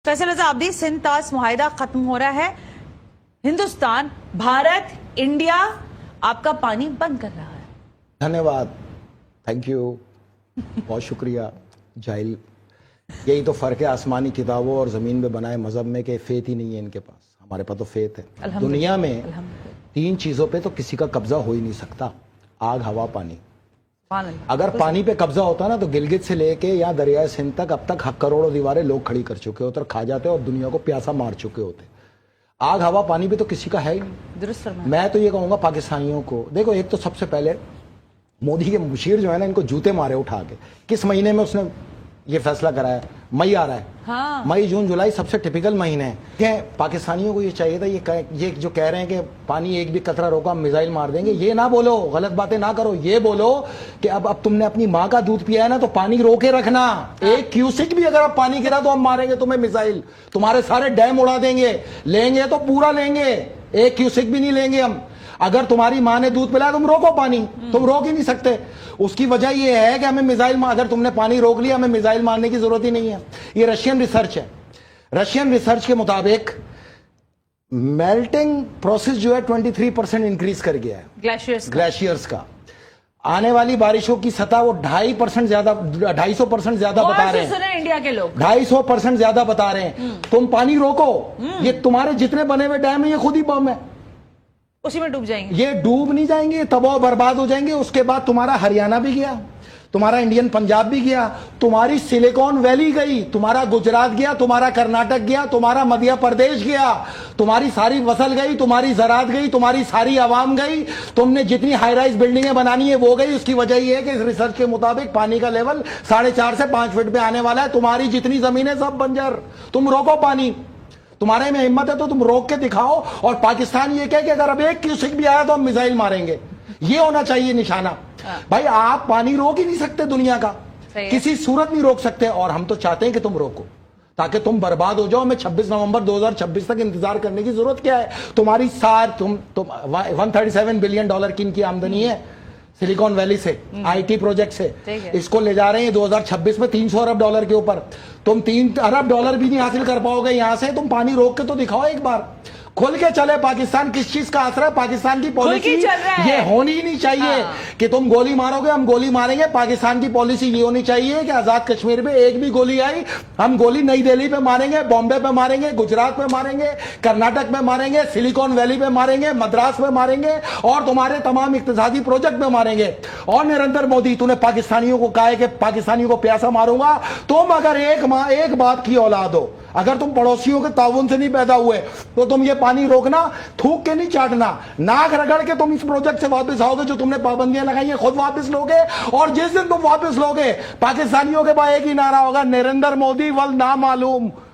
फैसल रजा Abdi, Sindh तास मुआहिदा खत्म हो रहा है। हिंदुस्तान, भारत, इंडिया आपका पानी बंद कर रहा है। धन्यवाद, थैंक यू, बहुत शुक्रिया जाहिल। यही तो फर्क है आसमानी किताबों और जमीन पे बनाए मजहब में कि फेथ ही नहीं है इनके पास। हमारे पास तो फेथ है। दुनिया में 3 चीजों पे तो किसी का कब्जा हो ही नहीं सकता, आग, हवा, पानी। अगर पानी पे कब्जा होता ना तो गिलगित से लेके या दरियाए सिंध तक अब तक करोड़ों दीवारें लोग खड़ी कर चुके होते और खा जाते और दुनिया को प्यासा मार चुके होते। आग, हवा, पानी पे तो किसी का है ही नहीं। मैं तो ये कहूंगा पाकिस्तानियों को, देखो एक तो सबसे पहले मोदी के मुशीर जो है ना, इनको जूते मारे उठा के। किस महीने में उसने ये फैसला कराया? मई आ रहा है। हाँ। मई, जून, जुलाई सबसे टिपिकल महीने हैं। पाकिस्तानियों को ये चाहिए था, ये जो कह रहे हैं कि पानी एक भी कतरा रोका मिसाइल मार देंगे, ये ना बोलो, गलत बातें ना करो। ये बोलो कि अब तुमने अपनी माँ का दूध पिया है ना, तो पानी रोके रखना। 1 क्यूसिक भी अगर आप पानी गिरा तो हम मारेंगे तुम्हें मिसाइल, तुम्हारे सारे डैम उड़ा देंगे। लेंगे तो पूरा लेंगे, 1 क्यूसिक भी नहीं लेंगे हम। अगर तुम्हारी माँ ने दूध पिलाया तुम रोको पानी, तुम रोक ही नहीं सकते। उसकी वजह यह है कि हमें मिसाइल, अगर तुमने पानी रोक लिया हमें मिसाइल मारने की जरूरत ही नहीं है। ये रशियन रिसर्च है। रशियन रिसर्च के मुताबिक मेल्टिंग प्रोसेस जो है 23% इंक्रीज कर गया है ग्लेशियर्स का। आने वाली बारिशों की सतह वो 2.5% ज्यादा, 250% ज्यादा बता रहे हैं। इंडिया के लोग 250% ज्यादा बता रहे हैं। तुम पानी रोको, ये तुम्हारे जितने बने हुए डैम है ये खुद ही बम है, उसी में डूब जाएंगे। ये डूब नहीं जाएंगे, तबाह बर्बाद हो जाएंगे। उसके बाद तुम्हारा हरियाणा भी गया, तुम्हारा इंडियन पंजाब भी गया, तुम्हारी सिलिकॉन वैली गई, तुम्हारा गुजरात गया, तुम्हारा कर्नाटक गया, तुम्हारा मध्य प्रदेश गया, तुम्हारी सारी फसल गई, तुम्हारी ज़राअत गई, तुम्हारी सारी आवाम गई। तुमने जितनी हाई राइज बिल्डिंगें बनानी है वो गई। उसकी वजह यह है कि इस रिसर्च के मुताबिक पानी का लेवल 4.5 से 5 फीट पे आने वाला है। तुम्हारी जितनी जमीन है सब बंजर। तुम रोको पानी, तुम्हारे में हिम्मत है तो तुम रोक के दिखाओ। और पाकिस्तान ये कहे कि अगर अब 1 क्यूसिक भी आया तो हम मिसाइल मारेंगे, ये होना चाहिए निशाना। भाई आप पानी रोक ही नहीं सकते, दुनिया का किसी सूरत नहीं रोक सकते। और हम तो चाहते हैं कि तुम रोको ताकि तुम बर्बाद हो जाओ। हमें 26 नवंबर 2026 तक इंतजार करने की जरूरत क्या है? तुम्हारी तुम $137 बिलियन की इनकी आमदनी है सिलिकॉन वैली से, आईटी प्रोजेक्ट से। इसको ले जा रहे हैं 2026 में $300 अरब के ऊपर। तुम $3 अरब भी नहीं हासिल कर पाओगे यहां से। तुम पानी रोक के तो दिखाओ एक बार, खुल के चले। पाकिस्तान किस चीज का आसरा है? पाकिस्तान की पॉलिसी ये होनी ही नहीं चाहिए कि तुम गोली मारोगे हम गोली मारेंगे। पाकिस्तान की पॉलिसी ये होनी चाहिए कि आजाद कश्मीर में एक भी गोली आई हम गोली नई दिल्ली पे मारेंगे, बॉम्बे पे मारेंगे, गुजरात पे मारेंगे, कर्नाटक में मारेंगे, सिलिकॉन वैली पे मारेंगे, मद्रास में मारेंगे और तुम्हारे तमाम इक्तिसादी प्रोजेक्ट में मारेंगे। और नरेंद्र मोदी, तूने पाकिस्तानियों को कहा है कि पाकिस्तानियों को प्यासा मारूंगा। तुम अगर एक बाप की औलाद हो, अगर तुम पड़ोसियों के ताउन से नहीं पैदा हुए तो तुम ये पानी रोकना, थूक के नहीं चाटना, नाक रगड़ के तुम इस प्रोजेक्ट से वापस आओगे। जो तुमने पाबंदियां लगाई है खुद वापस लोगे। और जिस दिन तुम वापस लोगे पाकिस्तानियों के पास एक ही नारा होगा, नरेंद्र मोदी वल ना मालूम।